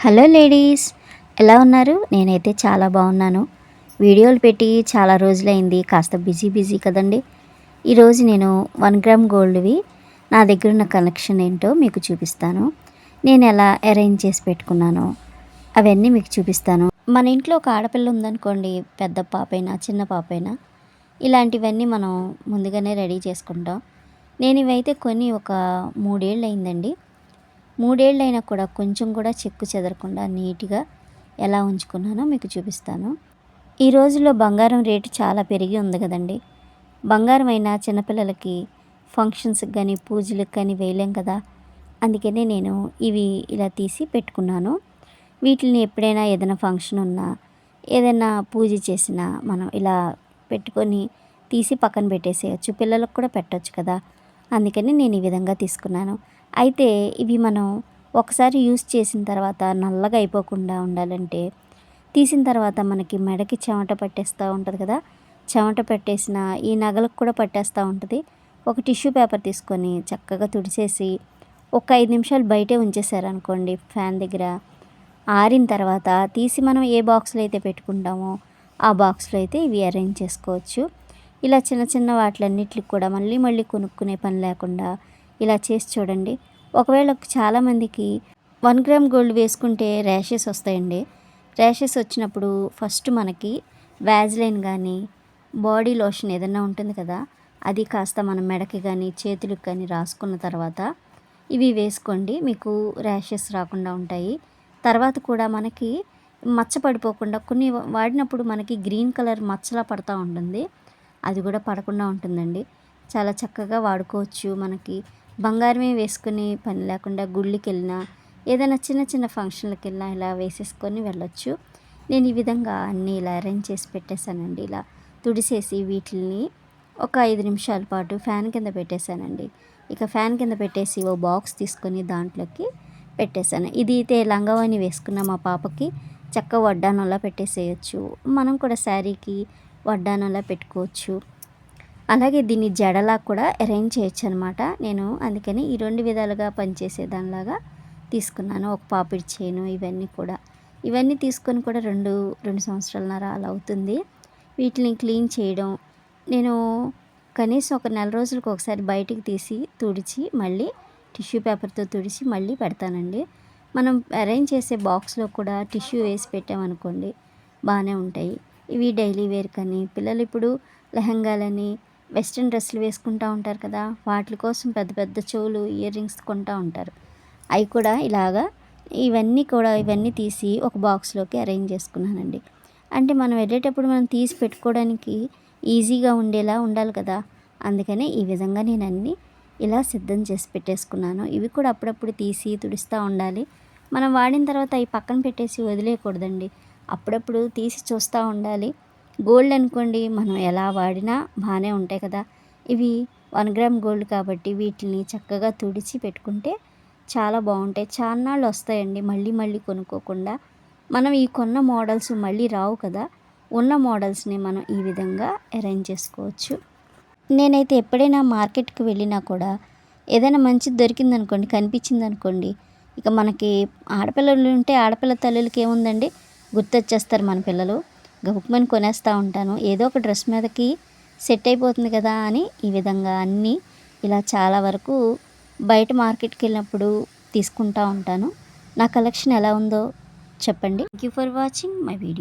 Hello ladies, ఎలా ఉన్నారు? నేనైతే చాలా బాగున్నాను. వీడియోలు పెట్టి చాలా రోజులైంది, కాస్త బిజీ కదండి. ఈరోజు నేను 1 గ్రామ్ గోల్డ్వి నా దగ్గర ఉన్న కలెక్షన్ ఏంటో మీకు చూపిస్తాను. నేను ఎలా అరేంజ్ చేసి పెట్టుకున్నానో అవన్నీ మీకు చూపిస్తాను. మన ఇంట్లో ఒక ఆడపిల్ల ఉందనుకోండి, పెద్ద పాపైనా చిన్న పాపైనా ఇలాంటివన్నీ మనం ముందుగానే రెడీ చేసుకుంటాం. నేను ఇవైతే కొన్ని ఒక 3 ఏళ్ళు అయిందండి. 3 ఏళ్ళైనా కూడా కొంచెం కూడా చెక్కు చెదరకుండా నీట్గా ఎలా ఉంచుకున్నానో మీకు చూపిస్తాను. ఈ రోజుల్లో బంగారం రేటు చాలా పెరిగి ఉంది కదండి. బంగారం అయినా చిన్నపిల్లలకి ఫంక్షన్స్కి కానీ పూజలకు కానీ వేయలేం కదా. అందుకనే నేను ఇవి ఇలా తీసి పెట్టుకున్నాను. వీటిని ఎప్పుడైనా ఏదైనా ఫంక్షన్ ఉన్నా, ఏదైనా పూజ చేసినా మనం ఇలా పెట్టుకొని తీసి పక్కన పెట్టేసేయచ్చు. పిల్లలకు కూడా పెట్టచ్చు కదా. అందుకని నేను ఈ విధంగా తీసుకున్నాను. అయితే ఇవి మనం ఒకసారి యూస్ చేసిన తర్వాత నల్లగా అయిపోకుండా ఉండాలంటే, తీసిన తర్వాత మనకి మెడకి చెమట పట్టేస్తూ ఉంటుంది కదా. చెమట పట్టేసిన ఈ నగలకు కూడా పట్టేస్తూ ఉంటుంది. ఒక టిష్యూ పేపర్ తీసుకొని చక్కగా తుడిచేసి ఒక 5 నిమిషాలు బయటే ఉంచేసారనుకోండి ఫ్యాన్ దగ్గర, ఆరిన తర్వాత తీసి మనం ఏ బాక్స్లో అయితే పెట్టుకుంటామో ఆ బాక్స్లో అయితే ఇవి అరేంజ్ చేసుకోవచ్చు. ఇలా చిన్న చిన్న వాటిలన్నిటికి కూడా మళ్ళీ కొనుక్కునే పని లేకుండా ఇలా చేసి చూడండి. ఒకవేళ చాలామందికి 1 గ్రామ్ గోల్డ్ వేసుకుంటే ర్యాషెస్ వస్తాయండి. ర్యాషెస్ వచ్చినప్పుడు ఫస్ట్ మనకి వ్యాజ్లైన్ కానీ బాడీ లోషన్ ఏదైనా ఉంటుంది కదా, అది కాస్త మన మెడకి కానీ చేతులకు కానీ రాసుకున్న తర్వాత ఇవి వేసుకోండి. మీకు ర్యాషెస్ రాకుండా ఉంటాయి. తర్వాత కూడా మనకి మచ్చ పడిపోకుండా, కొన్ని వాడినప్పుడు మనకి గ్రీన్ కలర్ మచ్చలా పడుతూ ఉంటుంది, అది కూడా పడకుండా ఉంటుందండి. చాలా చక్కగా వాడుకోవచ్చు. మనకి బంగారమే వేసుకుని పని లేకుండా గుళ్ళకి వెళ్ళినా, ఏదైనా చిన్న చిన్న ఫంక్షన్లకు వెళ్ళినా ఇలా వేసేసుకొని వెళ్ళొచ్చు. నేను ఈ విధంగా అన్నీ ఇలా అరేంజ్ చేసి పెట్టేశానండి. ఇలా తుడిసేసి వీటిని ఒక 5 నిమిషాల పాటు ఫ్యాన్ కింద పెట్టేశానండి. ఇక ఫ్యాన్ కింద పెట్టేసి ఓ బాక్స్ తీసుకొని దాంట్లోకి పెట్టేశాను. ఇది అయితే లంగావోని వేసుకున్న మా పాపకి చక్కగా వడ్డానంలా పెట్టేసేయచ్చు. మనం కూడా శారీకి వడ్డానంలా పెట్టుకోవచ్చు. అలాగే దీన్ని జడలా కూడా అరేంజ్ చేయొచ్చు అనమాట. నేను అందుకని ఈ 2 విధాలుగా పనిచేసే దానిలాగా తీసుకున్నాను. ఒక పాపిడి చైను ఇవన్నీ తీసుకొని కూడా 2 సంవత్సరాలన్నర అలా అవుతుంది. వీటిని క్లీన్ చేయడం నేను కనీసం ఒక నెల రోజులకు ఒకసారి బయటికి తీసి తుడిచి మళ్ళీ టిష్యూ పేపర్తో తుడిచి మళ్ళీ పెడతానండి. మనం అరేంజ్ చేసే బాక్స్లో కూడా టిష్యూ వేసి పెట్టామనుకోండి బాగానే ఉంటాయి. ఇవి డైలీ వేర్ కానీ, పిల్లలు ఇప్పుడు లెహంగాలని వెస్ట్రన్ డ్రెస్సులు వేసుకుంటూ ఉంటారు కదా, వాటి కోసం పెద్ద పెద్ద చెవులు ఇయర్ రింగ్స్ కొంటూ ఉంటారు. అవి కూడా ఇవన్నీ తీసి ఒక బాక్స్లోకి అరేంజ్ చేసుకున్నానండి. అంటే మనం వెళ్ళేటప్పుడు మనం తీసి పెట్టుకోవడానికి ఈజీగా ఉండేలా ఉండాలి కదా. అందుకనే ఈ విధంగా నేను అన్నీ ఇలా సిద్ధం చేసి పెట్టేసుకున్నాను. ఇవి కూడా అప్పుడప్పుడు తీసి తుడుస్తూ ఉండాలి. మనం వాడిన తర్వాత అవి పక్కన పెట్టేసి వదిలేయకూడదండి. అప్పుడప్పుడు తీసి చూస్తూ ఉండాలి. గోల్డ్ అనుకోండి, మనం ఎలా వాడినా బాగానే ఉంటాయి కదా. ఇవి 1 గ్రామ్ గోల్డ్ కాబట్టి వీటిని చక్కగా తుడిచి పెట్టుకుంటే చాలా బాగుంటాయి. చాన్నాళ్ళు వస్తాయండి మళ్ళీ కొనుక్కోకుండా. మనం ఈ కొన్న మోడల్స్ మళ్ళీ రావు కదా. ఉన్న మోడల్స్ని మనం ఈ విధంగా అరేంజ్ చేసుకోవచ్చు. నేనైతే ఎప్పుడైనా మార్కెట్కి వెళ్ళినా కూడా ఏదైనా మంచిది దొరికిందనుకోండి, కనిపించిందనుకోండి, ఇక మనకి ఆడపిల్లలు ఉంటే ఆడపిల్ల తల్లులకి ఏముందండి, గుర్తొచ్చేస్తారు మన పిల్లలు. గబుక్కుమని కొనేస్తూ ఉంటాను. ఏదో ఒక డ్రెస్ మీదకి సెట్ అయిపోతుంది కదా అని ఈ విధంగా అన్నీ ఇలా చాలా వరకు బయట మార్కెట్కి వెళ్ళినప్పుడు తీసుకుంటూ ఉంటాను. నా కలెక్షన్ ఎలా ఉందో చెప్పండి. Thank you for watching my video.